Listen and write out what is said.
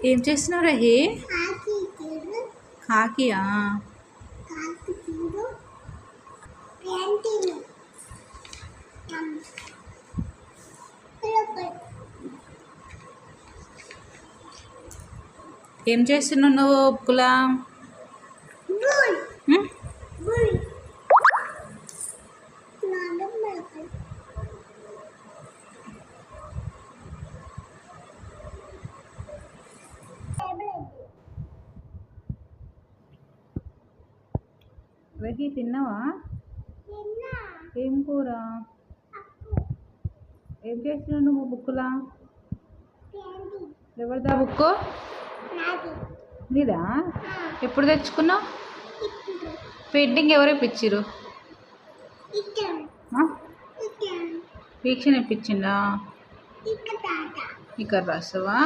ఏం చేస్తున్నావురా హే? కాకియా? ఏం చేస్తున్నావు నువ్వు బుక్కులా? రహి తిన్నావా? ఏం కూర? ఏం చేస్తున్నావు నువ్వు బుక్కులా? ఎవరిదా బుక్కు? నీదా? ఎప్పుడు తెచ్చుకున్నావు? పెయింటింగ్ ఎవరు ఇప్పించారు? వీక్షణ ఇప్పించిందా? ఇక్కడ రాసావా?